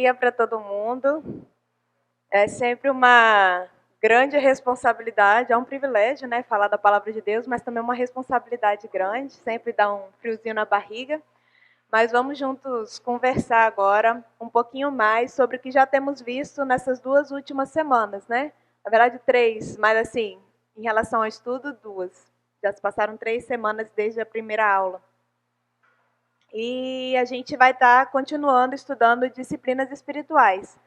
dia para todo mundo. É sempre uma grande responsabilidade, é um privilégio, né, falar da palavra de Deus, mas também uma responsabilidade grande, sempre dá um friozinho na barriga. Mas vamos juntos conversar agora um pouquinho mais sobre o que já temos visto nessas 2 últimas semanas, né? Na verdade, 3, mas assim, em relação ao estudo, 2. Já se passaram 3 semanas desde a primeira aula. E a gente vai estar continuando estudando disciplinas espirituais.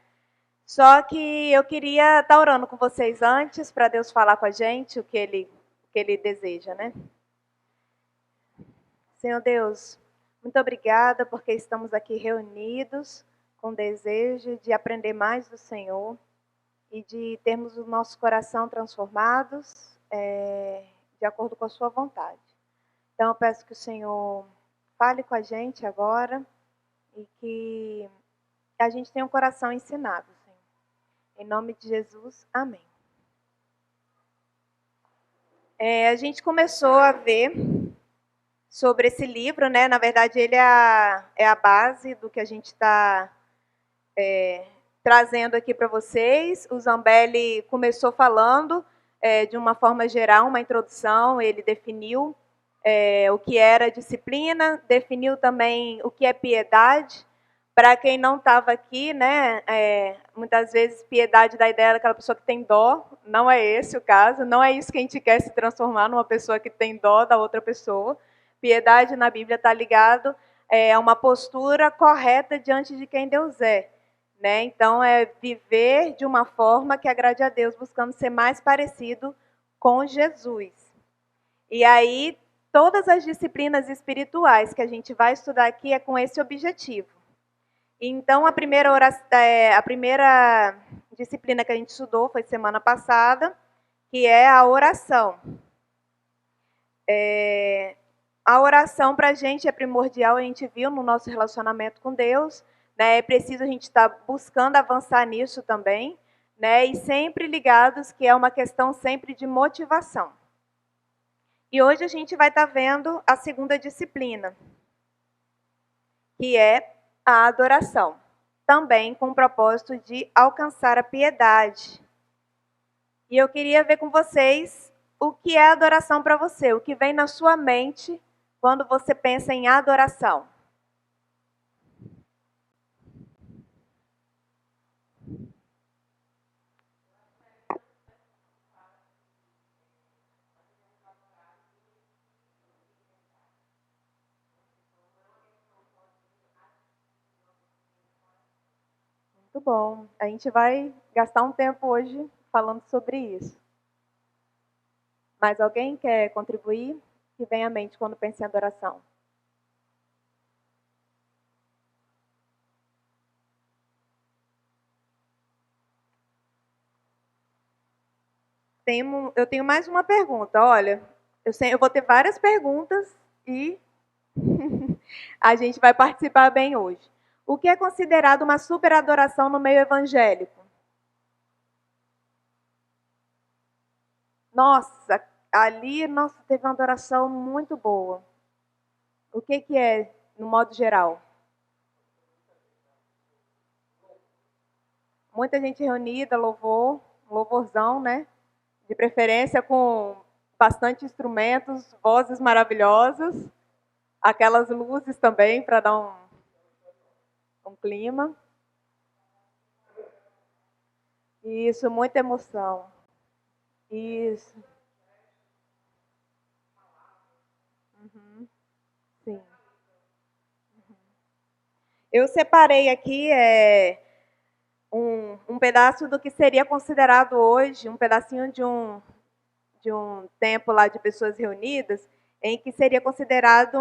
Só que eu queria estar orando com vocês antes, para Deus falar com a gente o que Ele deseja, né? Senhor Deus, muito obrigada porque estamos aqui reunidos com desejo de aprender mais do Senhor e de termos o nosso coração transformados de acordo com a sua vontade. Então eu peço que o Senhor fale com a gente agora e que a gente tenha um coração ensinado, Senhor. Em nome de Jesus, amém. A gente começou a ver sobre esse livro, né? Na verdade, ele é a base do que a gente está trazendo aqui para vocês. O Zambelli começou falando de uma forma geral, uma introdução, ele definiu o que era disciplina, definiu também o que é piedade. Para quem não estava aqui, né, muitas vezes piedade dá a ideia daquela pessoa que tem dó, não é esse o caso, não é isso que a gente quer se transformar numa pessoa que tem dó da outra pessoa. Piedade na Bíblia está ligado a uma postura correta diante de quem Deus é. Né? Então, é viver de uma forma que agrade a Deus, buscando ser mais parecido com Jesus. E aí, todas as disciplinas espirituais que a gente vai estudar aqui é com esse objetivo. Então, a primeira disciplina que a gente estudou foi semana passada, que é a oração. A oração para a gente é primordial, a gente viu no nosso relacionamento com Deus, né? É preciso a gente estar buscando avançar nisso também, né? E sempre ligados que é uma questão sempre de motivação. E hoje a gente vai estar vendo a segunda disciplina, que é a adoração, também com o propósito de alcançar a piedade. E eu queria ver com vocês o que é adoração para você, o que vem na sua mente quando você pensa em adoração. Muito bom. A gente vai gastar um tempo hoje falando sobre isso. Mais alguém quer contribuir? O que vem à mente quando pensa em adoração? Eu tenho mais uma pergunta. Olha, eu vou ter várias perguntas e a gente vai participar bem hoje. O que é considerado uma superadoração no meio evangélico? Nossa, ali teve uma adoração muito boa. O que é, no modo geral? Muita gente reunida, louvorzão, né? De preferência com bastante instrumentos, vozes maravilhosas, aquelas luzes também para dar um clima. Isso, muita emoção. Isso. Uhum. Sim. Eu separei aqui um pedaço do que seria considerado hoje, um pedacinho de um tempo lá de pessoas reunidas, em que seria considerado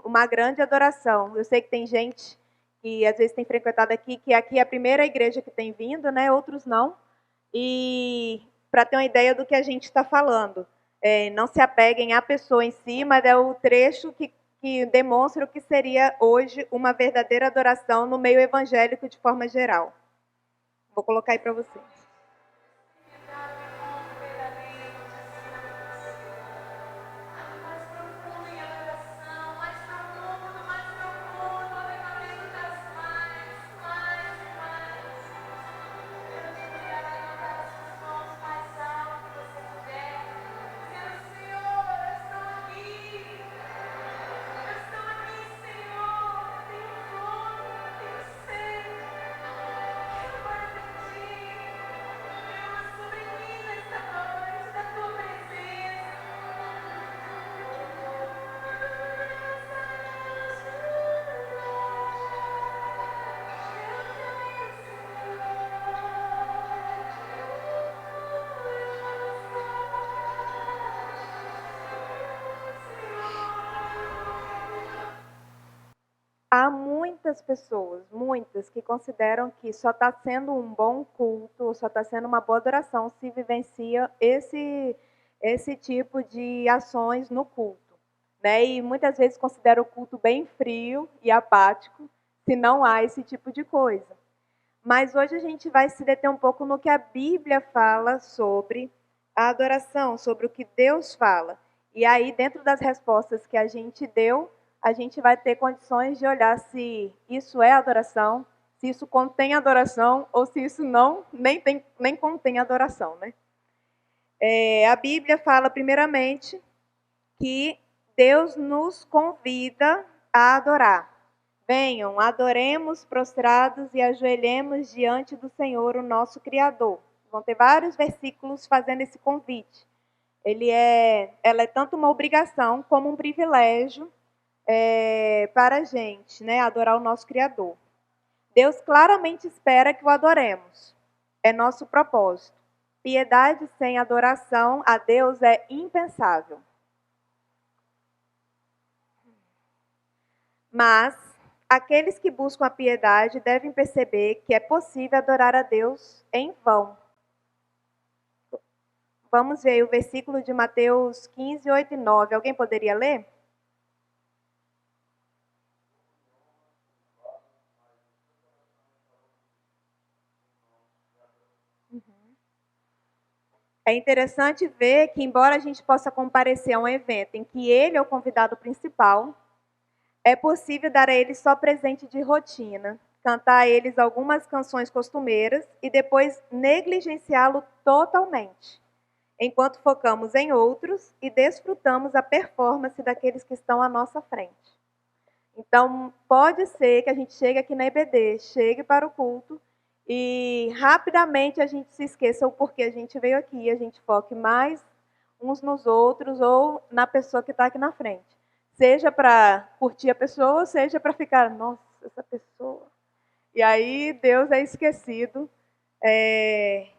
uma grande adoração. Eu sei que tem gente que às vezes tem frequentado aqui, que aqui é a primeira igreja que tem vindo, né? Outros não. E para ter uma ideia do que a gente está falando, não se apeguem à pessoa em si, mas é o trecho que demonstra o que seria hoje uma verdadeira adoração no meio evangélico de forma geral. Vou colocar aí para vocês. muitas pessoas, muitas, que consideram que só está sendo um bom culto, ou só está sendo uma boa adoração se vivencia esse tipo de ações no culto, né? E muitas vezes consideram o culto bem frio e apático, se não há esse tipo de coisa. Mas hoje a gente vai se deter um pouco no que a Bíblia fala sobre a adoração, sobre o que Deus fala. E aí, dentro das respostas que a gente deu, a gente vai ter condições de olhar se isso é adoração, se isso contém adoração ou se isso nem contém adoração, né? A Bíblia fala, primeiramente, que Deus nos convida a adorar. Venham, adoremos prostrados e ajoelhemos diante do Senhor, o nosso Criador. Vão ter vários versículos fazendo esse convite. Ela é tanto uma obrigação como um privilégio para a gente, né, adorar o nosso Criador. Deus claramente espera que o adoremos. É nosso propósito. Piedade sem adoração a Deus é impensável. Mas aqueles que buscam a piedade devem perceber que é possível adorar a Deus em vão. Vamos ver o versículo de Mateus 15, 8 e 9. Alguém poderia ler? É interessante ver que, embora a gente possa comparecer a um evento em que ele é o convidado principal, é possível dar a eles só presente de rotina, cantar a eles algumas canções costumeiras e depois negligenciá-lo totalmente, enquanto focamos em outros e desfrutamos a performance daqueles que estão à nossa frente. Então, pode ser que a gente chegue aqui na EBD, chegue para o culto e rapidamente a gente se esqueça o porquê a gente veio aqui, a gente foque mais uns nos outros ou na pessoa que está aqui na frente. Seja para curtir a pessoa, seja para ficar, nossa, essa pessoa. E aí Deus é esquecido, ele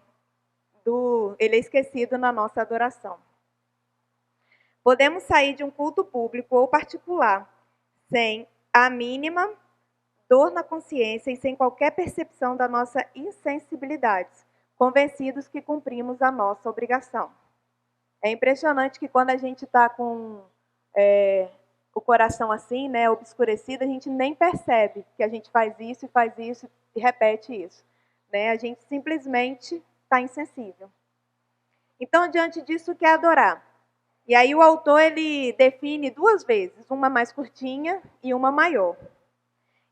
é esquecido na nossa adoração. Podemos sair de um culto público ou particular sem a mínima dor na consciência e sem qualquer percepção da nossa insensibilidade, convencidos que cumprimos a nossa obrigação. É impressionante que quando a gente está com o coração assim, né, obscurecido, a gente nem percebe que a gente faz isso e repete isso. Né? A gente simplesmente está insensível. Então, diante disso, o que é adorar? E aí o autor ele define duas vezes, uma mais curtinha e uma maior.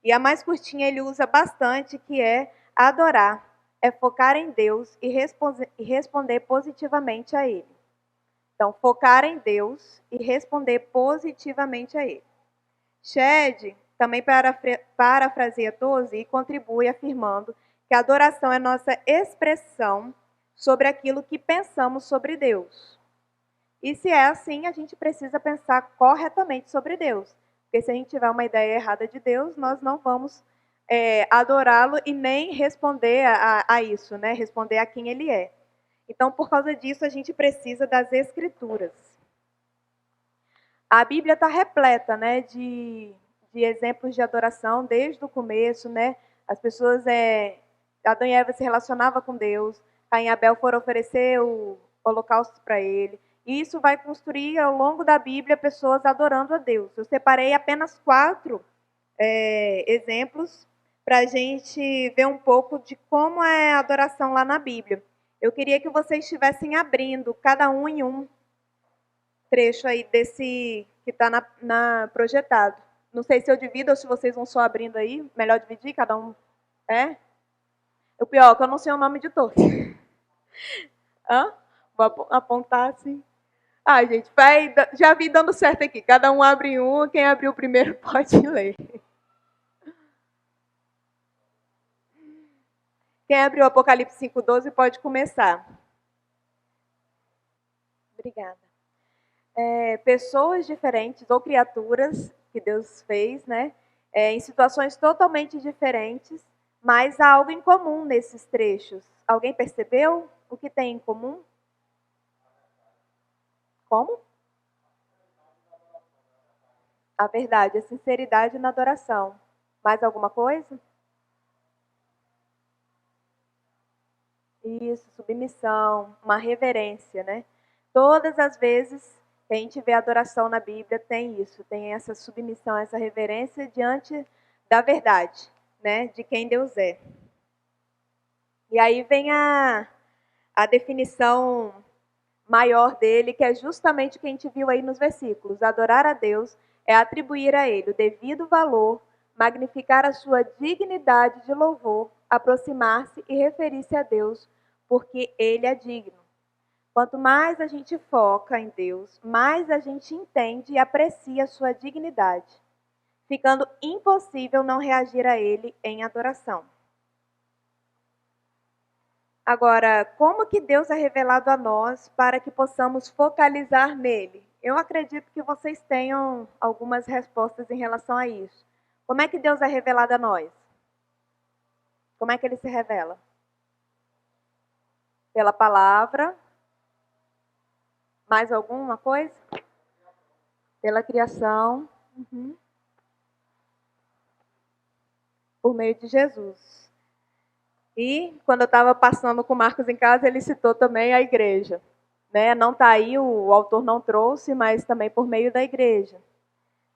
E a mais curtinha ele usa bastante, que é adorar, é focar em Deus e responder positivamente a Ele. Então, focar em Deus e responder positivamente a Ele. Shed também parafraseia Tozer e contribui afirmando que a adoração é nossa expressão sobre aquilo que pensamos sobre Deus. E se é assim, a gente precisa pensar corretamente sobre Deus. Porque se a gente tiver uma ideia errada de Deus, nós não vamos adorá-lo e nem responder a isso, né? Responder a quem ele é. Então, por causa disso, a gente precisa das Escrituras. A Bíblia está repleta, né, de exemplos de adoração desde o começo, né? As pessoas, Adão e Eva se relacionavam com Deus, Caim e Abel foram oferecer o holocausto para ele. E isso vai construir ao longo da Bíblia pessoas adorando a Deus. Eu separei apenas 4 exemplos para a gente ver um pouco de como é a adoração lá na Bíblia. Eu queria que vocês estivessem abrindo, cada um em um trecho aí desse que está projetado. Não sei se eu divido ou se vocês vão só abrindo aí. Melhor dividir, cada um. É? O pior é que eu não sei o nome de todos. Hã? Vou apontar assim. Ah, gente, já vi dando certo aqui. Cada um abre um, quem abriu o primeiro pode ler. Quem abriu o Apocalipse 5:12 pode começar. Obrigada. Pessoas diferentes ou criaturas que Deus fez, né? Em situações totalmente diferentes, mas há algo em comum nesses trechos. Alguém percebeu o que tem em comum? Como? A verdade, a sinceridade na adoração. Mais alguma coisa? Isso, submissão, uma reverência, né? Todas as vezes que a gente vê a adoração na Bíblia, tem isso, tem essa submissão, essa reverência diante da verdade, né? De quem Deus é. E aí vem a definição maior dele, que é justamente o que a gente viu aí nos versículos. Adorar a Deus é atribuir a ele o devido valor, magnificar a sua dignidade de louvor, aproximar-se e referir-se a Deus, porque ele é digno. Quanto mais a gente foca em Deus, mais a gente entende e aprecia a sua dignidade, ficando impossível não reagir a ele em adoração. Agora, como que Deus é revelado a nós para que possamos focalizar nele? Eu acredito que vocês tenham algumas respostas em relação a isso. Como é que Deus é revelado a nós? Como é que ele se revela? Pela palavra. Mais alguma coisa? Pela criação. Uhum. Por meio de Jesus. E quando eu estava passando com o Marcos em casa, ele citou também a igreja. Né? Não está aí, o autor não trouxe, mas também por meio da igreja.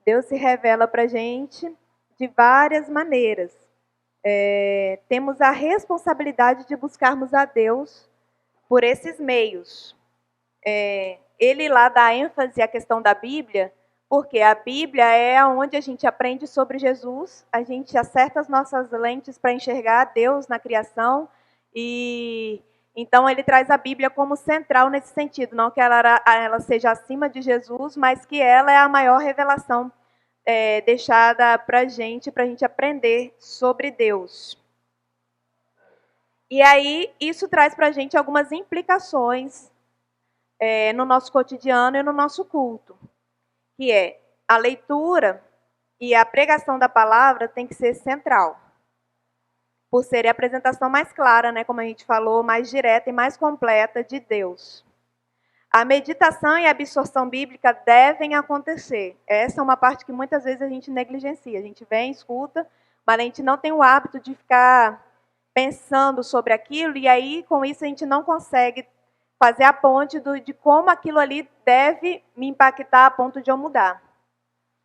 Deus se revela para a gente de várias maneiras. Temos a responsabilidade de buscarmos a Deus por esses meios. Ele lá dá ênfase à questão da Bíblia, porque a Bíblia é onde a gente aprende sobre Jesus, a gente acerta as nossas lentes para enxergar Deus na criação, e então ele traz a Bíblia como central nesse sentido, não que ela seja acima de Jesus, mas que ela é a maior revelação deixada para a gente aprender sobre Deus. E aí, isso traz para a gente algumas implicações no nosso cotidiano e no nosso culto, que é a leitura e a pregação da palavra tem que ser central, por ser a apresentação mais clara, né, como a gente falou, mais direta e mais completa de Deus. A meditação e a absorção bíblica devem acontecer. Essa é uma parte que muitas vezes a gente negligencia. A gente vem, escuta, mas a gente não tem o hábito de ficar pensando sobre aquilo, e aí, com isso, a gente não consegue fazer a ponte de como aquilo ali deve me impactar a ponto de eu mudar.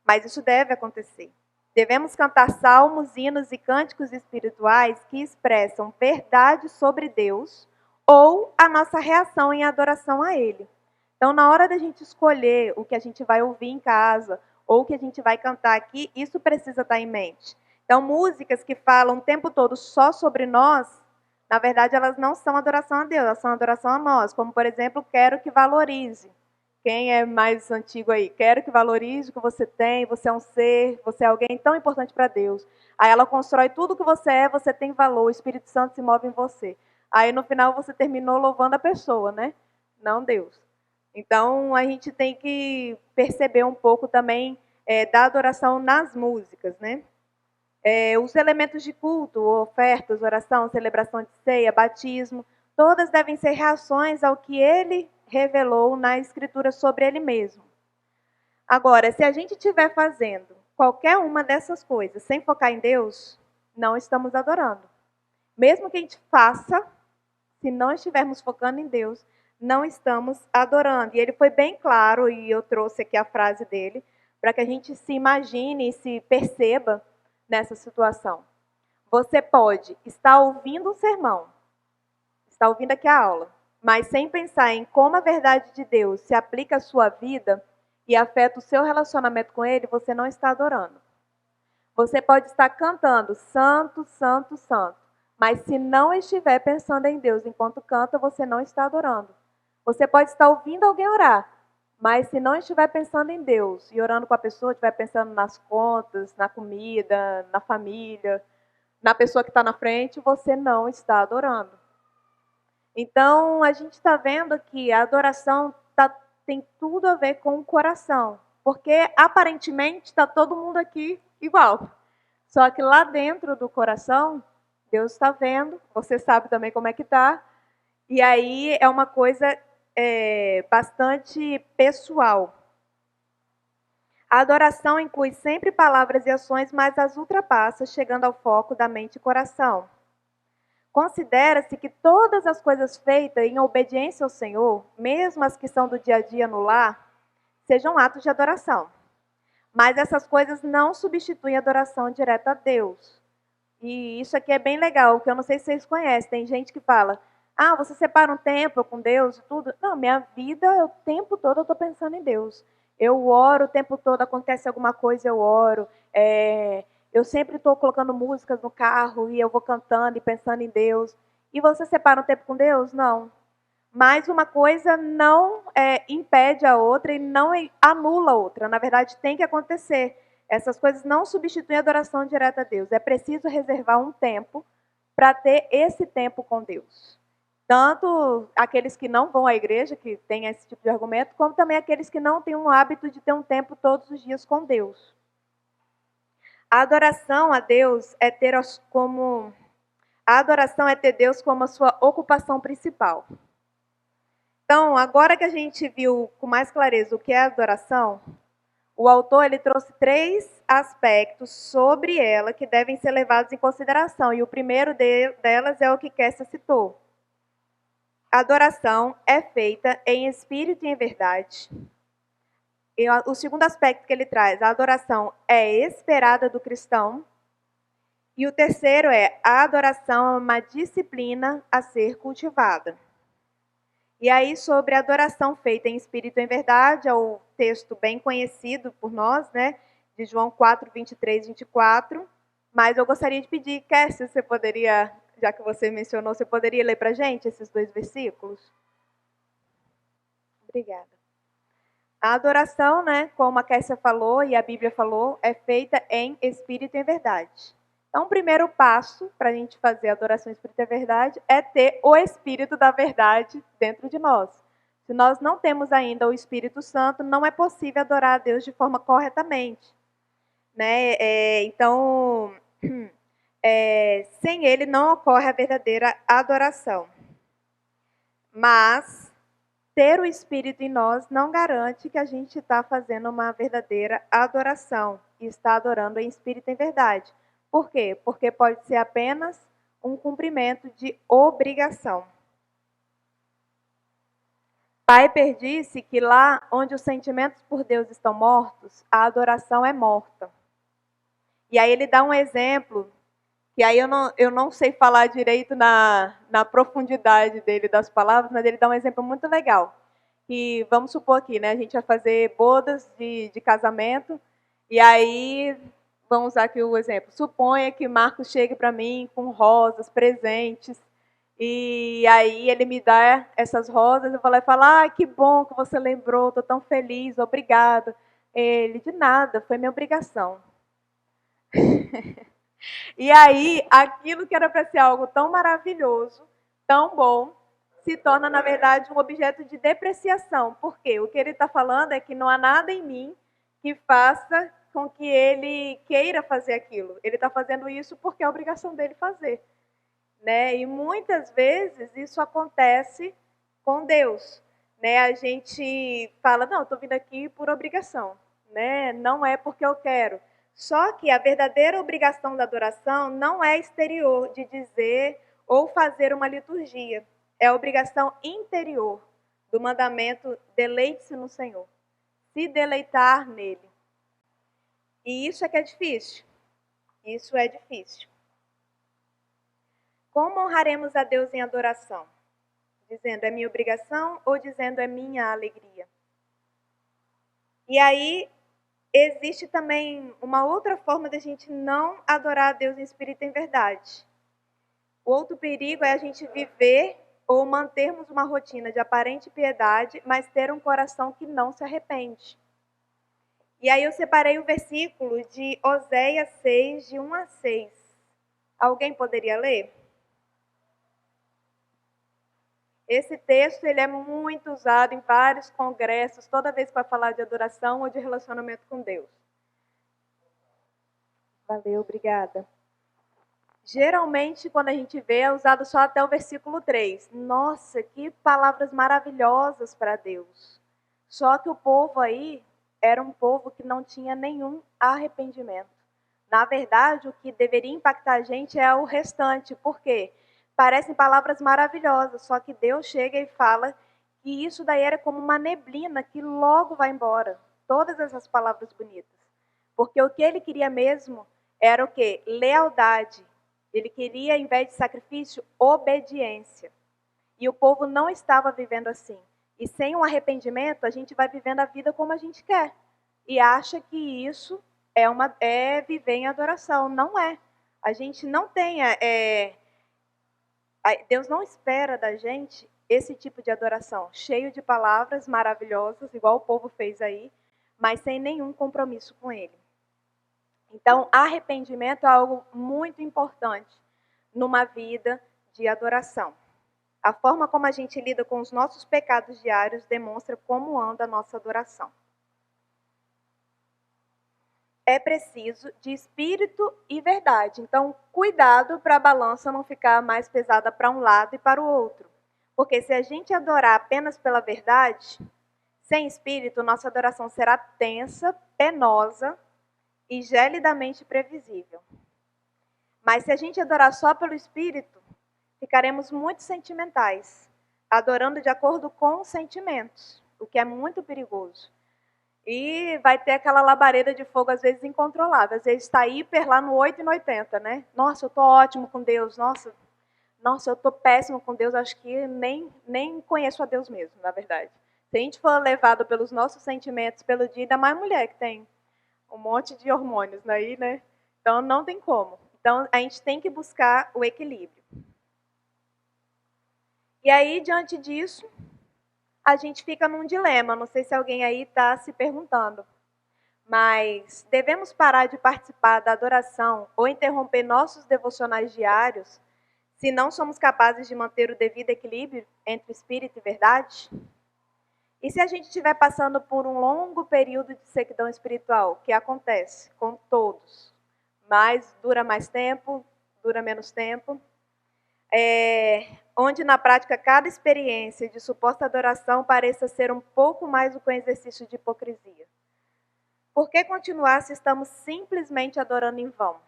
Mas isso deve acontecer. Devemos cantar salmos, hinos e cânticos espirituais que expressam verdade sobre Deus ou a nossa reação em adoração a Ele. Então, na hora da gente escolher o que a gente vai ouvir em casa ou o que a gente vai cantar aqui, isso precisa estar em mente. Então, músicas que falam o tempo todo só sobre nós, na verdade, elas não são adoração a Deus, elas são adoração a nós. Como, por exemplo, Quero que Valorize. Quem é mais antigo aí? Quero que valorize o que você tem, você é um ser, você é alguém tão importante para Deus. Aí ela constrói tudo que você é, você tem valor, o Espírito Santo se move em você. Aí no final você terminou louvando a pessoa, né? Não Deus. Então a gente tem que perceber um pouco também da adoração nas músicas, né? Os elementos de culto, ofertas, oração, celebração de ceia, batismo, todas devem ser reações ao que ele revelou na Escritura sobre ele mesmo. Agora, se a gente estiver fazendo qualquer uma dessas coisas sem focar em Deus, não estamos adorando. Mesmo que a gente faça, se não estivermos focando em Deus, não estamos adorando. E ele foi bem claro, e eu trouxe aqui a frase dele, para que a gente se imagine e se perceba nessa situação. Você pode estar ouvindo um sermão, está ouvindo aqui a aula, mas sem pensar em como a verdade de Deus se aplica à sua vida e afeta o seu relacionamento com Ele, você não está adorando. Você pode estar cantando santo, santo, santo, mas se não estiver pensando em Deus enquanto canta, você não está adorando. Você pode estar ouvindo alguém orar, mas se não estiver pensando em Deus e orando com a pessoa, estiver pensando nas contas, na comida, na família, na pessoa que está na frente, você não está adorando. Então, a gente está vendo que a adoração tem tudo a ver com o coração. Porque, aparentemente, está todo mundo aqui igual. Só que lá dentro do coração, Deus está vendo, você sabe também como é que está. E aí é uma coisa bastante pessoal. A adoração inclui sempre palavras e ações, mas as ultrapassa, chegando ao foco da mente e coração. Considera-se que todas as coisas feitas em obediência ao Senhor, mesmo as que são do dia a dia no lar, sejam atos de adoração. Mas essas coisas não substituem a adoração direta a Deus. E isso aqui é bem legal, que eu não sei se vocês conhecem. Tem gente que fala, você separa um tempo com Deus e tudo. Não, minha vida, o tempo todo eu estou pensando em Deus. Eu oro o tempo todo, acontece alguma coisa, eu oro. Eu sempre estou colocando músicas no carro e eu vou cantando e pensando em Deus. E você separa um tempo com Deus? Não. Mas uma coisa não impede a outra e não anula a outra. Na verdade, tem que acontecer. Essas coisas não substituem a adoração direta a Deus. É preciso reservar um tempo para ter esse tempo com Deus. Tanto aqueles que não vão à igreja, que têm esse tipo de argumento, como também aqueles que não têm um hábito de ter um tempo todos os dias com Deus. A adoração a Deus é ter Deus como a sua ocupação principal. Então, agora que a gente viu com mais clareza o que é a adoração, o autor ele trouxe 3 aspectos sobre ela que devem ser levados em consideração. E o primeiro delas é o que Kessia citou. A adoração é feita em espírito e em verdade. E o segundo aspecto que ele traz, a adoração é esperada do cristão. E o terceiro a adoração é uma disciplina a ser cultivada. E aí, sobre a adoração feita em espírito e em verdade, é o texto bem conhecido por nós, né? De João 4, 23, 24. Mas eu gostaria de pedir, Kessia, você poderia, já que você mencionou, você poderia ler para a gente esses 2 versículos? Obrigada. A adoração, né, como a Kessia falou e a Bíblia falou, é feita em espírito e em verdade. Então, o primeiro passo para a gente fazer a adoração em espírito e verdade é ter o Espírito da verdade dentro de nós. Se nós não temos ainda o Espírito Santo, não é possível adorar a Deus de forma corretamente. Né? Então, sem ele não ocorre a verdadeira adoração. Mas ter o Espírito em nós não garante que a gente está fazendo uma verdadeira adoração e está adorando em espírito e em verdade. Por quê? Porque pode ser apenas um cumprimento de obrigação. Piper disse que lá onde os sentimentos por Deus estão mortos, a adoração é morta. E aí ele dá um exemplo, que aí eu não sei falar direito na profundidade dele das palavras, mas ele dá um exemplo muito legal. Que vamos supor aqui, né? A gente vai fazer bodas de casamento, e aí vamos usar aqui o exemplo. Suponha que Marcos chegue para mim com rosas, presentes, e aí ele me dá essas rosas, eu vou lá e falo, que bom que você lembrou, estou tão feliz, obrigada. Ele, de nada, foi minha obrigação. E aí, aquilo que era para ser algo tão maravilhoso, tão bom, se torna, na verdade, um objeto de depreciação. Por quê? O que ele está falando é que não há nada em mim que faça com que ele queira fazer aquilo. Ele está fazendo isso porque é a obrigação dele fazer. Né? E muitas vezes isso acontece com Deus. Né? A gente fala, não, estou vindo aqui por obrigação. Né? Não é porque eu quero. Só que a verdadeira obrigação da adoração não é exterior, de dizer ou fazer uma liturgia. É a obrigação interior do mandamento, deleite-se no Senhor. Se deleitar nele. E isso é que é difícil. Isso é difícil. Como honraremos a Deus em adoração? Dizendo, é minha obrigação ou dizendo, é minha alegria? E aí, existe também uma outra forma de a gente não adorar a Deus em espírito e em verdade. O outro perigo é a gente viver ou mantermos uma rotina de aparente piedade, mas ter um coração que não se arrepende. E aí eu separei o versículo de Oséias 6, de 1 a 6. Alguém poderia ler? Esse texto ele é muito usado em vários congressos, toda vez que vai falar de adoração ou de relacionamento com Deus. Valeu, obrigada. Geralmente, quando a gente vê, é usado só até o versículo 3. Nossa, que palavras maravilhosas para Deus. Só que o povo aí era um povo que não tinha nenhum arrependimento. Na verdade, o que deveria impactar a gente é o restante. Por quê? Parecem palavras maravilhosas, só que Deus chega e fala que isso daí era como uma neblina que logo vai embora. Todas essas palavras bonitas. Porque o que ele queria mesmo era o quê? Lealdade. Ele queria, em vez de sacrifício, obediência. E o povo não estava vivendo assim. E sem um arrependimento, a gente vai vivendo a vida como a gente quer. E acha que isso é viver em adoração. Não é. A gente não tem. Deus não espera da gente esse tipo de adoração, cheio de palavras maravilhosas, igual o povo fez aí, mas sem nenhum compromisso com Ele. Então, arrependimento é algo muito importante numa vida de adoração. A forma como a gente lida com os nossos pecados diários demonstra como anda a nossa adoração. É preciso de espírito e verdade. Então, cuidado para a balança não ficar mais pesada para um lado e para o outro. Porque se a gente adorar apenas pela verdade, sem espírito, nossa adoração será tensa, penosa e gelidamente previsível. Mas se a gente adorar só pelo espírito, ficaremos muito sentimentais, adorando de acordo com os sentimentos, o que é muito perigoso. E vai ter aquela labareda de fogo, às vezes, incontrolável. Às vezes está hiper lá no 8 e no 80, né? Nossa, eu estou ótimo com Deus. Nossa, eu estou péssimo com Deus. Acho que nem conheço a Deus mesmo, na verdade. Se a gente for levado pelos nossos sentimentos pelo dia, ainda mais mulher que tem um monte de hormônios aí, né? Então, não tem como. Então, a gente tem que buscar o equilíbrio. E aí, diante disso, a gente fica num dilema. Não sei se alguém aí está se perguntando. Mas devemos parar de participar da adoração ou interromper nossos devocionais diários se não somos capazes de manter o devido equilíbrio entre espírito e verdade? E se a gente estiver passando por um longo período de sequidão espiritual, que acontece com todos, mas dura mais tempo, dura menos tempo, onde na prática cada experiência de suposta adoração pareça ser um pouco mais do que um exercício de hipocrisia. Por que continuar se estamos simplesmente adorando em vão?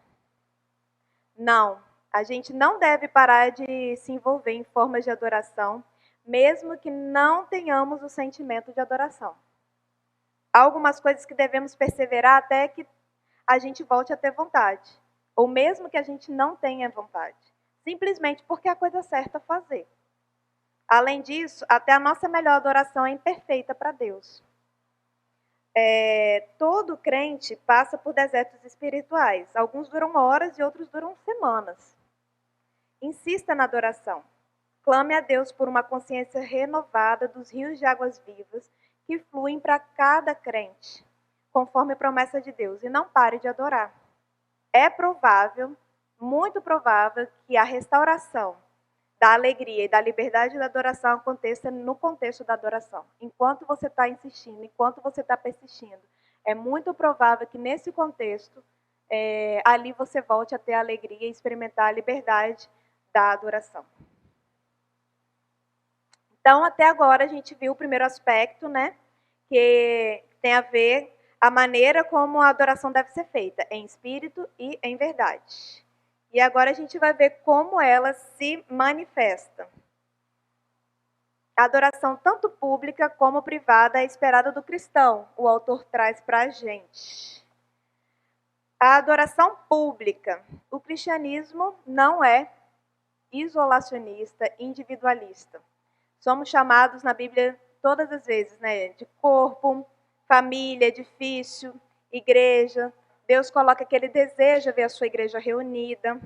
Não, a gente não deve parar de se envolver em formas de adoração, mesmo que não tenhamos o sentimento de adoração. Há algumas coisas que devemos perseverar até que a gente volte a ter vontade, ou mesmo que a gente não tenha vontade, simplesmente porque é a coisa certa a fazer. Além disso, até a nossa melhor adoração é imperfeita para Deus. Todo crente passa por desertos espirituais. Alguns duram horas e outros duram semanas. Insista na adoração. Clame a Deus por uma consciência renovada dos rios de águas vivas que fluem para cada crente, conforme a promessa de Deus, e não pare de adorar. É provável, muito provável, que a restauração da alegria e da liberdade da adoração aconteça no contexto da adoração. Enquanto você está insistindo, enquanto você está persistindo, é muito provável que nesse contexto, ali você volte a ter a alegria e experimentar a liberdade da adoração. Então, até agora, a gente viu o primeiro aspecto, né, que tem a ver a maneira como a adoração deve ser feita, em espírito e em verdade. E agora a gente vai ver como ela se manifesta. A adoração, tanto pública como privada, é esperada do cristão. O autor traz para a gente. A adoração pública. O cristianismo não é isolacionista, individualista. Somos chamados na Bíblia todas as vezes, né, de corpo, família, edifício, igreja. Deus coloca que Ele deseja ver a sua igreja reunida.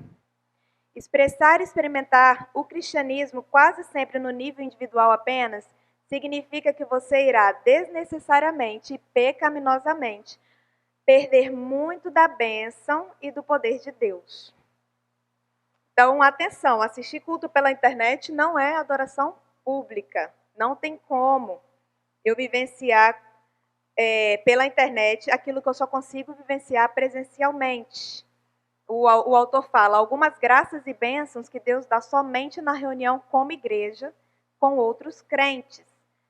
Expressar e experimentar o cristianismo quase sempre no nível individual apenas significa que você irá desnecessariamente e pecaminosamente perder muito da bênção e do poder de Deus. Então, atenção, assistir culto pela internet não é adoração pública. Não tem como eu vivenciar pela internet aquilo que eu só consigo vivenciar presencialmente. O autor fala, algumas graças e bênçãos que Deus dá somente na reunião como igreja, com outros crentes.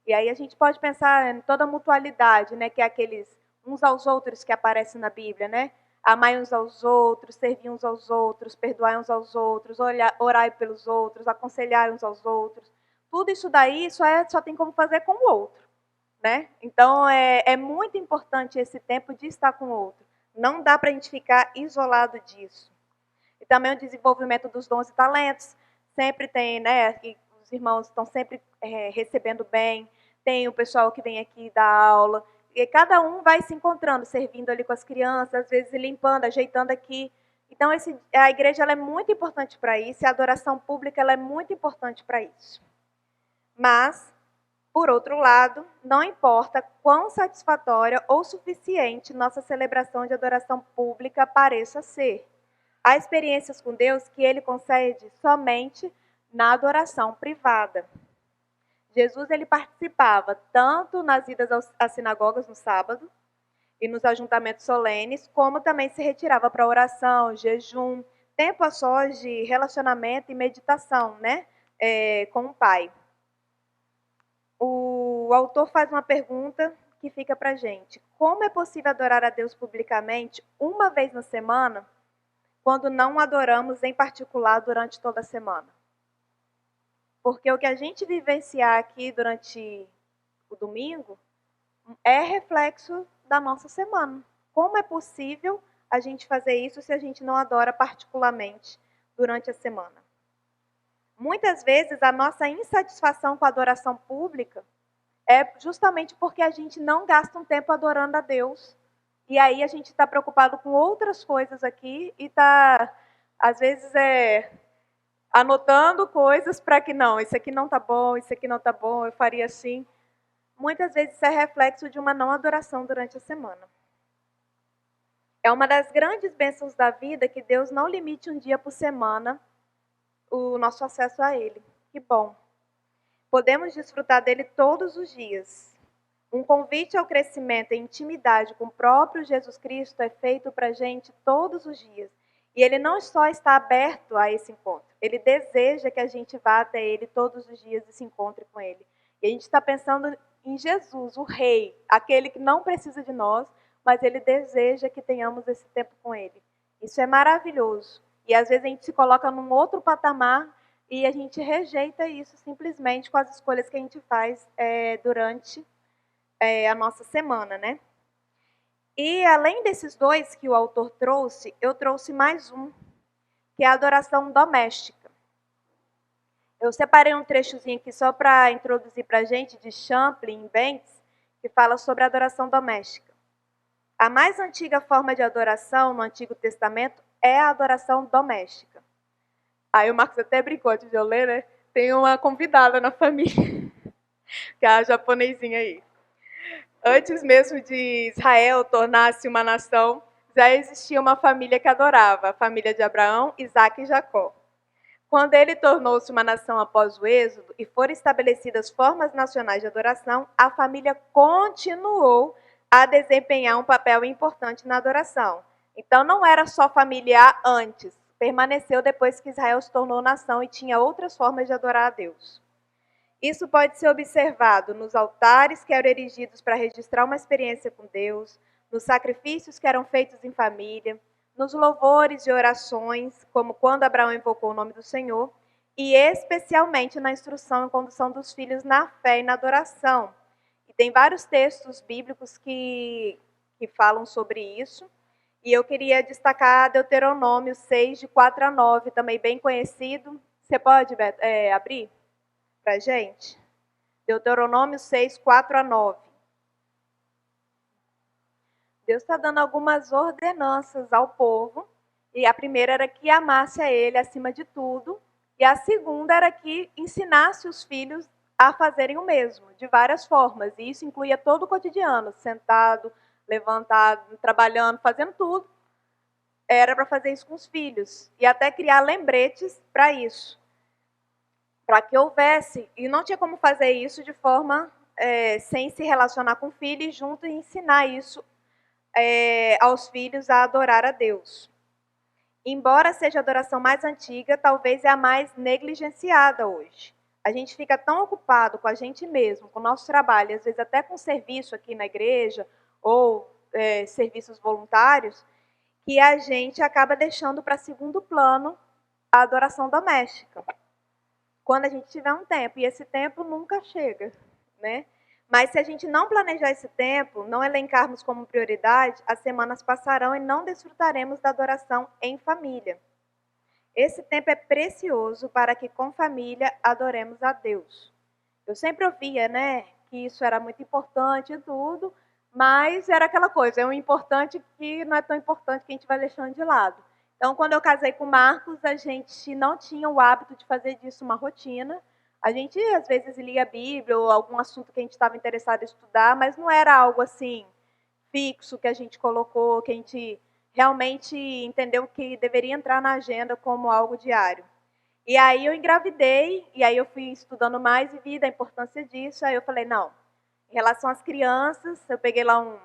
E aí a gente pode pensar em toda a mutualidade, né, que é aqueles uns aos outros que aparece na Bíblia, né? Amai uns aos outros, servir uns aos outros, perdoai uns aos outros, orai pelos outros, aconselhai uns aos outros. Tudo isso daí só tem como fazer com o outro, né? Então, é muito importante esse tempo de estar com o outro. Não dá para a gente ficar isolado disso. E também o desenvolvimento dos dons e talentos. Sempre tem, né? Os irmãos estão sempre recebendo bem. Tem o pessoal que vem aqui dar aula. E cada um vai se encontrando, servindo ali com as crianças, às vezes limpando, ajeitando aqui. Então, a igreja ela é muito importante para isso. E a adoração pública ela é muito importante para isso. Mas, por outro lado, não importa quão satisfatória ou suficiente nossa celebração de adoração pública pareça ser. Há experiências com Deus que ele concede somente na adoração privada. Jesus ele participava tanto nas idas às sinagogas no sábado e nos ajuntamentos solenes, como também se retirava para oração, jejum, tempo a sós de relacionamento e meditação, né, com o Pai. O autor faz uma pergunta que fica para a gente. Como é possível adorar a Deus publicamente uma vez na semana, quando não adoramos em particular durante toda a semana? Porque o que a gente vivenciar aqui durante o domingo é reflexo da nossa semana. Como é possível a gente fazer isso se a gente não adora particularmente durante a semana? Muitas vezes a nossa insatisfação com a adoração pública é justamente porque a gente não gasta um tempo adorando a Deus. E aí a gente está preocupado com outras coisas aqui e está, às vezes, anotando coisas para que não, isso aqui não está bom, isso aqui não está bom, eu faria assim. Muitas vezes isso é reflexo de uma não adoração durante a semana. É uma das grandes bênçãos da vida que Deus não limite um dia por semana o nosso acesso a Ele. Que bom. Podemos desfrutar dele todos os dias. Um convite ao crescimento em intimidade com o próprio Jesus Cristo é feito para a gente todos os dias. E ele não só está aberto a esse encontro, ele deseja que a gente vá até ele todos os dias e se encontre com ele. E a gente está pensando em Jesus, o Rei, aquele que não precisa de nós, mas ele deseja que tenhamos esse tempo com ele. Isso é maravilhoso. E às vezes a gente se coloca num outro patamar e a gente rejeita isso simplesmente com as escolhas que a gente faz durante a nossa semana, né? E além desses dois que o autor trouxe, eu trouxe mais um, que é a adoração doméstica. Eu separei um trechozinho aqui só para introduzir para a gente, de Champlin e Banks, que fala sobre a adoração doméstica. A mais antiga forma de adoração no Antigo Testamento é a adoração doméstica. Aí o Marcos até brincou antes de eu ler, né? Tem uma convidada na família, que é a japonesinha aí. Antes mesmo de Israel tornar-se uma nação, já existia uma família que adorava, a família de Abraão, Isaque e Jacó. Quando ele tornou-se uma nação após o êxodo e foram estabelecidas formas nacionais de adoração, a família continuou a desempenhar um papel importante na adoração. Então não era só familiar antes, permaneceu depois que Israel se tornou nação e tinha outras formas de adorar a Deus. Isso pode ser observado nos altares que eram erigidos para registrar uma experiência com Deus, nos sacrifícios que eram feitos em família, nos louvores e orações, como quando Abraão invocou o nome do Senhor, e especialmente na instrução e condução dos filhos na fé e na adoração. E tem vários textos bíblicos que falam sobre isso, e eu queria destacar Deuteronômio 6, de 4 a 9, também bem conhecido. Você pode abrir para a gente? Deuteronômio 6, 4 a 9. Deus está dando algumas ordenanças ao povo, e a primeira era que amasse a ele acima de tudo, e a segunda era que ensinasse os filhos a fazerem o mesmo, de várias formas, e isso incluía todo o cotidiano, sentado, levantado, trabalhando, fazendo tudo. Era para fazer isso com os filhos, e até criar lembretes para isso, para que houvesse, e não tinha como fazer isso de forma sem se relacionar com o filho e junto e ensinar isso aos filhos a adorar a Deus. Embora seja a adoração mais antiga, talvez é a mais negligenciada hoje. A gente fica tão ocupado com a gente mesmo, com o nosso trabalho, às vezes até com o serviço aqui na igreja, ou serviços voluntários, que a gente acaba deixando para segundo plano a adoração doméstica. Quando a gente tiver um tempo, e esse tempo nunca chega, né? Mas se a gente não planejar esse tempo, não elencarmos como prioridade, as semanas passarão e não desfrutaremos da adoração em família. Esse tempo é precioso para que com família adoremos a Deus. Eu sempre ouvia, né, que isso era muito importante e tudo, mas era aquela coisa, é um importante que não é tão importante que a gente vai deixando de lado. Então, quando eu casei com o Marcos, a gente não tinha o hábito de fazer disso uma rotina. A gente, às vezes, lia a Bíblia ou algum assunto que a gente estava interessado em estudar, mas não era algo assim fixo que a gente colocou, que a gente realmente entendeu que deveria entrar na agenda como algo diário. E aí eu engravidei, e aí eu fui estudando mais e vi da importância disso. Aí eu falei, não, em relação às crianças, eu peguei lá um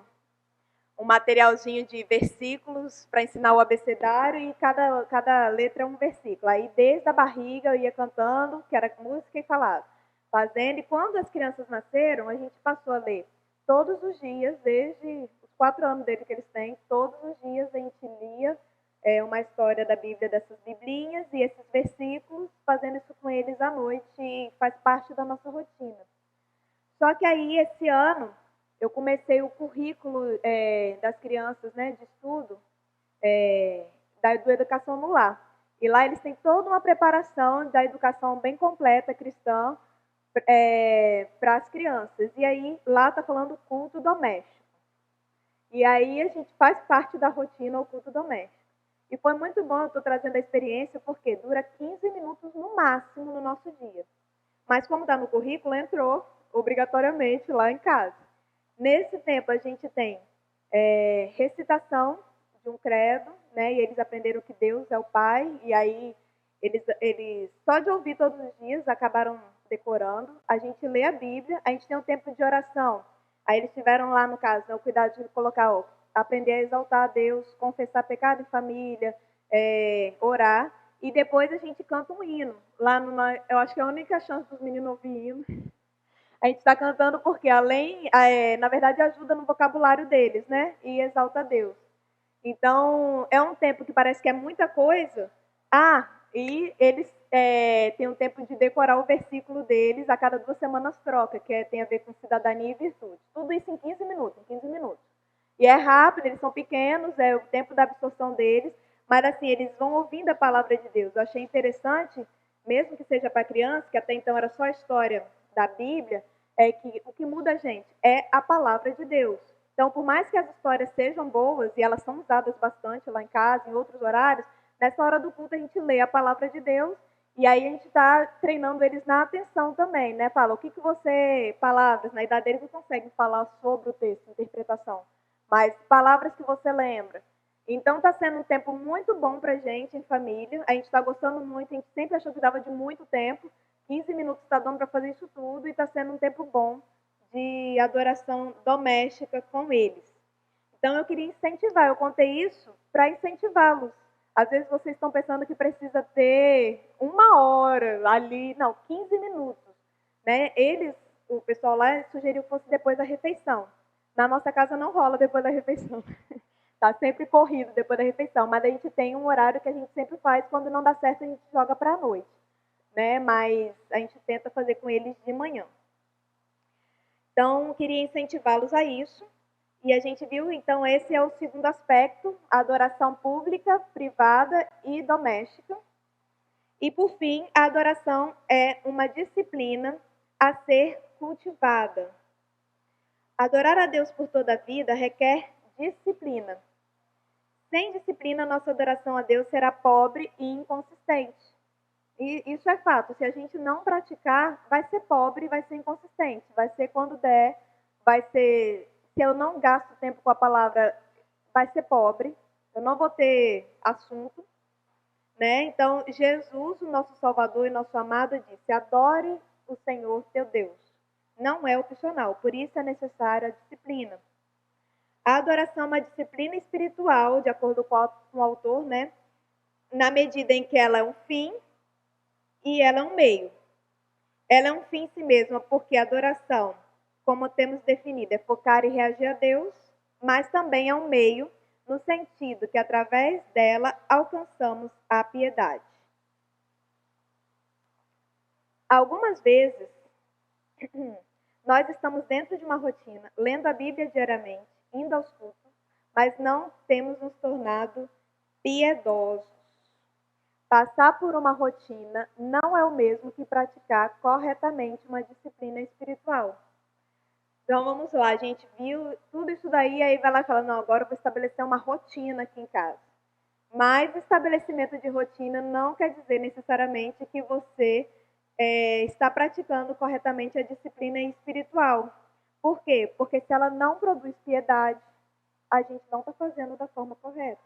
materialzinho de versículos para ensinar o abecedário e cada letra é um versículo. Aí desde a barriga eu ia cantando, que era música e falava, fazendo. E quando as crianças nasceram, a gente passou a ler todos os dias, desde os 4 anos dele que eles têm, todos os dias a gente lia uma história da Bíblia, dessas biblinhas e esses versículos, fazendo isso com eles à noite, e faz parte da nossa rotina. Só que aí, esse ano, eu comecei o currículo das crianças, né, de estudo, do Educação no Lar. E lá eles têm toda uma preparação da educação bem completa, cristã, para as crianças. E aí, lá está falando culto doméstico. E aí, a gente faz parte da rotina o culto doméstico. E foi muito bom, eu estou trazendo a experiência, porque dura 15 minutos no máximo no nosso dia. Mas como está no currículo, entrou obrigatoriamente lá em casa. Nesse tempo a gente tem recitação de um credo, né? E eles aprenderam que Deus é o Pai, e aí eles só de ouvir todos os dias acabaram decorando. A gente lê a Bíblia, a gente tem um tempo de oração. Aí eles tiveram lá, no caso, o cuidado de colocar, aprender a exaltar a Deus, confessar pecado em família, orar. E depois a gente canta um hino. Lá eu acho que é a única chance dos meninos ouvir hino. A gente está cantando porque, na verdade, ajuda no vocabulário deles, né? E exalta a Deus. Então, é um tempo que parece que é muita coisa. E eles têm um tempo de decorar o versículo deles, a cada 2 semanas troca, que tem a ver com cidadania e virtude. Tudo isso em 15 minutos, 15 minutos. E é rápido, eles são pequenos, é o tempo da absorção deles, mas assim, eles vão ouvindo a palavra de Deus. Eu achei interessante, mesmo que seja para criança, que até então era só a história da Bíblia, que o que muda a gente é a palavra de Deus. Então, por mais que as histórias sejam boas, e elas são usadas bastante lá em casa, em outros horários, nessa hora do culto a gente lê a palavra de Deus, e aí a gente está treinando eles na atenção também, né? Fala, o que você, palavras, na idade deles não conseguem falar sobre o texto, interpretação, mas palavras que você lembra. Então está sendo um tempo muito bom para a gente em família, a gente está gostando muito, a gente sempre achou que dava de muito tempo, 15 minutos está dando para fazer isso tudo, e está sendo um tempo bom de adoração doméstica com eles. Então eu queria incentivar, eu contei isso para incentivá-los. Às vezes vocês estão pensando que precisa ter 1 hora ali, não, 15 minutos. Né? O pessoal lá sugeriu que fosse depois da refeição. Na nossa casa não rola depois da refeição. Está sempre corrido depois da refeição, mas a gente tem um horário que a gente sempre faz, quando não dá certo a gente joga para a noite. Né? Mas a gente tenta fazer com eles de manhã. Então, queria incentivá-los a isso. E a gente viu, então, esse é o segundo aspecto, a adoração pública, privada e doméstica. E, por fim, a adoração é uma disciplina a ser cultivada. Adorar a Deus por toda a vida requer disciplina. Sem disciplina, nossa adoração a Deus será pobre e inconsistente. E isso é fato, se a gente não praticar, vai ser pobre, vai ser inconsistente, vai ser quando der, vai ser, se eu não gasto tempo com a palavra, vai ser pobre, eu não vou ter assunto, né? Então, Jesus, o nosso Salvador e nosso amado, disse, adore o Senhor teu Deus. Não é opcional, por isso é necessária a disciplina. A adoração é uma disciplina espiritual, de acordo com o autor, né? Na medida em que ela é um fim, e ela é um meio. Ela é um fim em si mesma, porque a adoração, como temos definido, é focar e reagir a Deus, mas também é um meio no sentido que através dela alcançamos a piedade. Algumas vezes, nós estamos dentro de uma rotina, lendo a Bíblia diariamente, indo aos cultos, mas não temos nos tornado piedosos. Passar por uma rotina não é o mesmo que praticar corretamente uma disciplina espiritual. Então vamos lá, a gente viu tudo isso daí, aí vai lá e fala, não, agora eu vou estabelecer uma rotina aqui em casa. Mas estabelecimento de rotina não quer dizer necessariamente que você está praticando corretamente a disciplina espiritual. Por quê? Porque se ela não produz piedade, a gente não está fazendo da forma correta.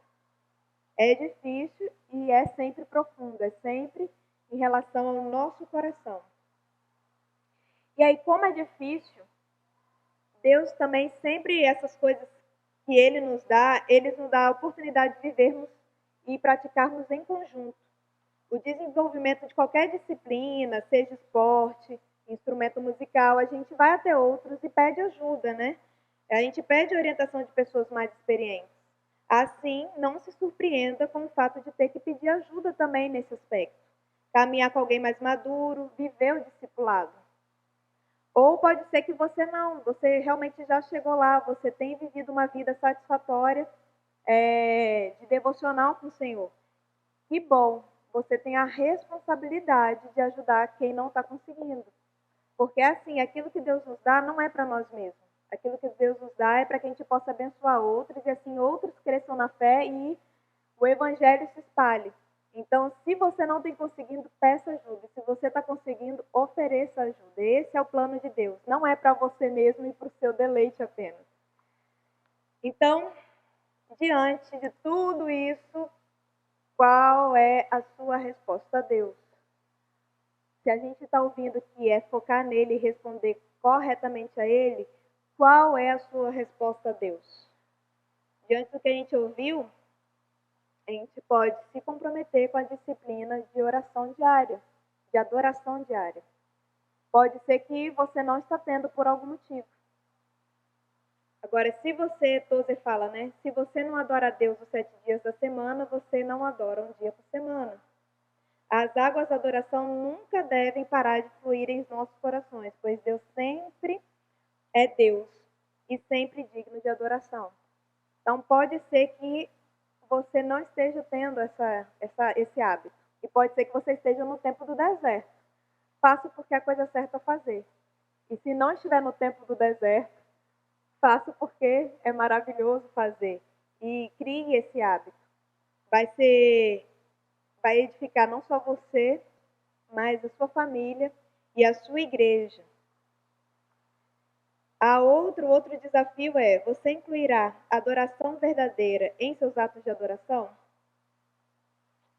É difícil e é sempre profundo, é sempre em relação ao nosso coração. E aí, como é difícil, Deus também sempre, essas coisas que Ele nos dá a oportunidade de vivermos e praticarmos em conjunto. O desenvolvimento de qualquer disciplina, seja esporte, instrumento musical, a gente vai até outros e pede ajuda, né? A gente pede orientação de pessoas mais experientes. Assim, não se surpreenda com o fato de ter que pedir ajuda também nesse aspecto. Caminhar com alguém mais maduro, viver o discipulado. Ou pode ser que você realmente já chegou lá, você tem vivido uma vida satisfatória de devocional com o Senhor. Que bom, você tem a responsabilidade de ajudar quem não está conseguindo. Porque assim, aquilo que Deus nos dá não é para nós mesmos. Aquilo que Deus nos dá é para que a gente possa abençoar outros e assim outros cresçam na fé e o evangelho se espalhe. Então, se você não tem conseguindo, peça ajuda. Se você está conseguindo, ofereça ajuda. Esse é o plano de Deus. Não é para você mesmo e para o seu deleite apenas. Então, diante de tudo isso, qual é a sua resposta a Deus? Se a gente está ouvindo que é focar nele e responder corretamente a ele, qual é a sua resposta a Deus? Diante do que a gente ouviu, a gente pode se comprometer com a disciplina de oração diária, de adoração diária. Pode ser que você não está tendo por algum motivo. Agora, se você, Tozer fala, né? Se você não adora a Deus os 7 dias da semana, você não adora um dia por semana. As águas da adoração nunca devem parar de fluir em nossos corações, pois Deus sempre é Deus e sempre digno de adoração. Então, pode ser que você não esteja tendo esse hábito. E pode ser que você esteja no tempo do deserto. Faça porque é a coisa certa a fazer. E se não estiver no tempo do deserto, faça porque é maravilhoso fazer. E crie esse hábito. Vai edificar não só você, mas a sua família e a sua igreja. Outro desafio é, você incluirá adoração verdadeira em seus atos de adoração?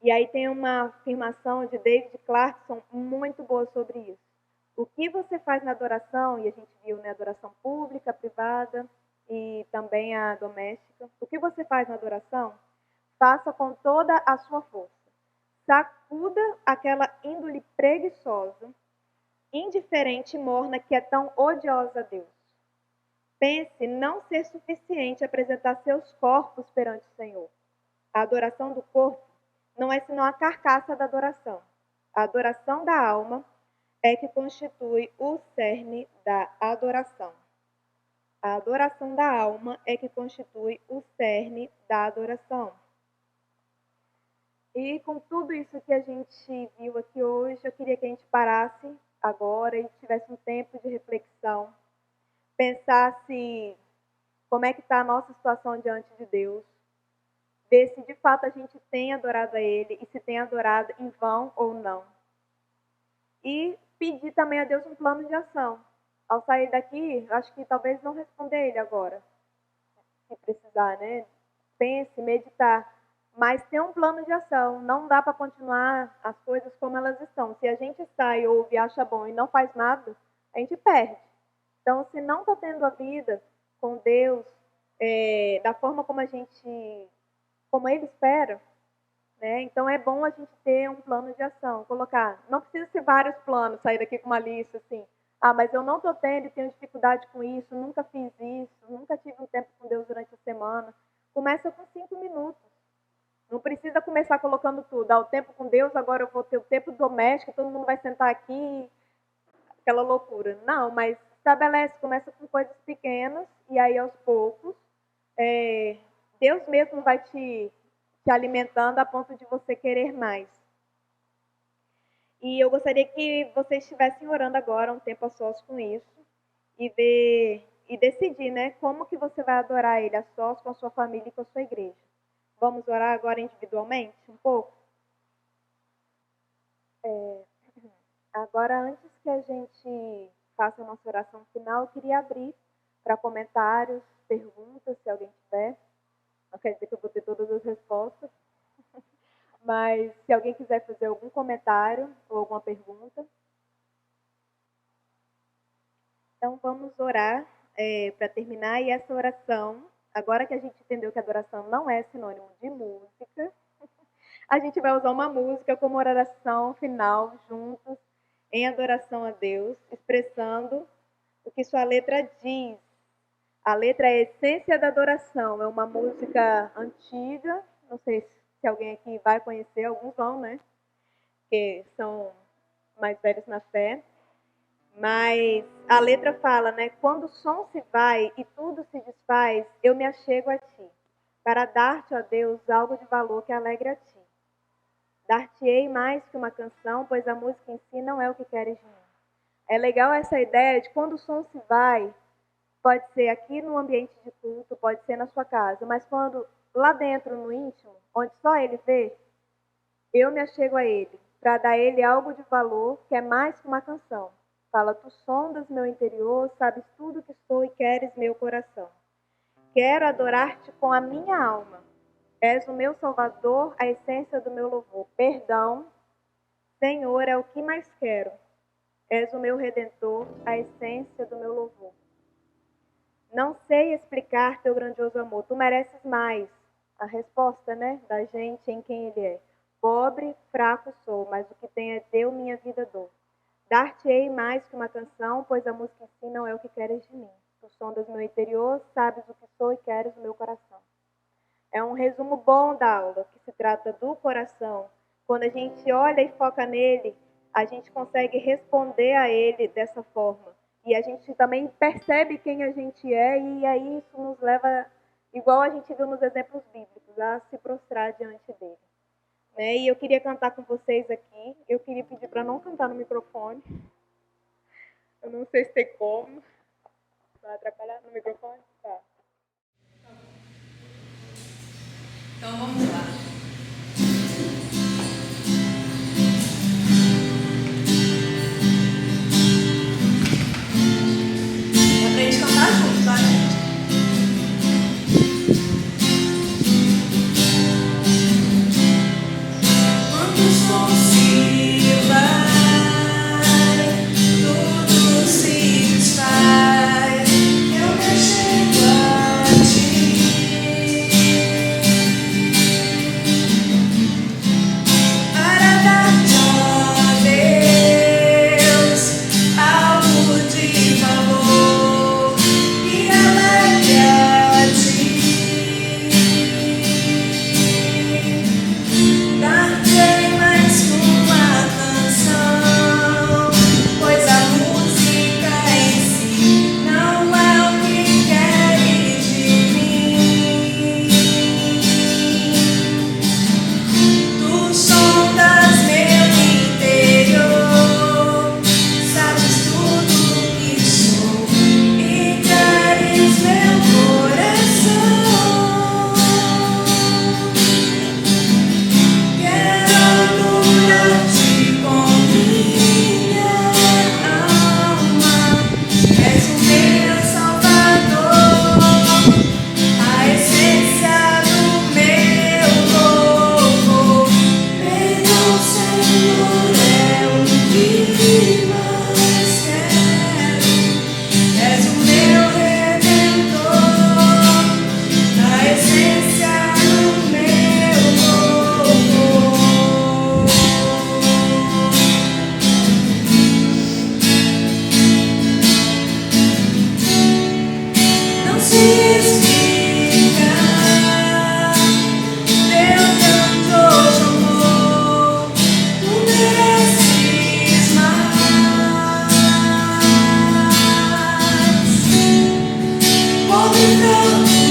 E aí tem uma afirmação de David Clarkson muito boa sobre isso. O que você faz na adoração, e a gente viu, né, adoração pública, privada e também a doméstica. O que você faz na adoração, faça com toda a sua força. Sacuda aquela índole preguiçosa, indiferente e morna que é tão odiosa a Deus. Pense não ser suficiente apresentar seus corpos perante o Senhor. A adoração do corpo não é senão a carcaça da adoração. A adoração da alma é que constitui o cerne da adoração. A adoração da alma é que constitui o cerne da adoração. E com tudo isso que a gente viu aqui hoje, eu queria que a gente parasse agora e tivesse um tempo de reflexão. Pensasse como é que está a nossa situação diante de Deus. Ver se de fato a gente tem adorado a Ele e se tem adorado em vão ou não. E pedir também a Deus um plano de ação. Ao sair daqui, acho que talvez não responder Ele agora, se precisar, né? Pense, meditar. Mas tem um plano de ação. Não dá para continuar as coisas como elas estão. Se a gente sai, ouve, acha bom e não faz nada, a gente perde. Então, se não está tendo a vida com Deus da forma como como Ele espera, né? Então é bom a gente ter um plano de ação, colocar. Não precisa ser vários planos, sair daqui com uma lista assim. Ah, mas eu não estou tendo e tenho dificuldade com isso, nunca fiz isso, nunca tive um tempo com Deus durante a precisa começar colocando tudo. O tempo com Deus, agora eu vou ter o tempo doméstico, todo mundo vai sentar aqui, aquela loucura. Não, mas estabelece, começa com coisas pequenas, e aí aos poucos, Deus mesmo vai te alimentando a ponto de você querer mais. E eu gostaria que vocês estivessem orando agora, um tempo a sós com isso, e decidir, né, como que você vai adorar Ele a sós, com a sua família e com a sua igreja. Vamos orar agora individualmente, um pouco? Agora, antes que a gente faça a nossa oração final, eu queria abrir para comentários, perguntas, se alguém tiver. Não quer dizer que eu vou ter todas as respostas, mas se alguém quiser fazer algum comentário ou alguma pergunta. Então, vamos orar para terminar. E essa oração, agora que a gente entendeu que adoração não é sinônimo de música, a gente vai usar uma música como oração final, juntos, em adoração a Deus, expressando o que sua letra diz. A letra é a essência da adoração. É uma música antiga, não sei se alguém aqui vai conhecer, alguns vão, né? Que são mais velhos na fé. Mas a letra fala, né? Quando o som se vai e tudo se desfaz, eu me achego a ti, para dar-te, ó Deus, algo de valor que alegre a ti. Dar-te-ei mais que uma canção, pois a música em si não é o que queres de mim. É legal essa ideia de quando o som se vai, pode ser aqui no ambiente de culto, pode ser na sua casa, mas quando lá dentro, no íntimo, onde só ele vê, eu me achego a ele, para dar a ele algo de valor que é mais que uma canção. Fala, tu sondas meu interior, sabes tudo que sou e queres meu coração. Quero adorar-te com a minha alma. És o meu Salvador, a essência do meu louvor. Perdão, Senhor, é o que mais quero. És o meu Redentor, a essência do meu louvor. Não sei explicar teu grandioso amor. Tu mereces mais. A resposta, né, da gente em quem ele é. Pobre, fraco sou, mas o que tem é teu, minha vida dou. Dar-te-ei mais que uma canção, pois a música em si não é o que queres de mim. Tu sondas meu interior, sabes o que sou e queres o meu coração. É um resumo bom da aula, que se trata do coração. Quando a gente olha e foca nele, a gente consegue responder a ele dessa forma. E a gente também percebe quem a gente é, e aí isso nos leva, igual a gente viu nos exemplos bíblicos, a se prostrar diante dele. E eu queria cantar com vocês aqui. Eu queria pedir para não cantar no microfone. Eu não sei se tem como. Vai atrapalhar no microfone? Tá. Então vamos lá. É pra gente cantar junto, tá, gente? Quando o som se vai, tudo se desfaz, eu me achego a ti. Para dar-te, ó Deus, algo de valor que alegre a ti. Dar-te mais uma canção, pois a música em si não é o que queres de mim. Tu sondas meu interior, sabes tudo que sou e queres meu coração. Quero adorar-te com minha alma. És o meu Salvador, a essência do meu louvor. Perdão, Senhor, é o que mais quero. És o meu Redentor, a essência do meu louvor. Não se explica teu grandioso então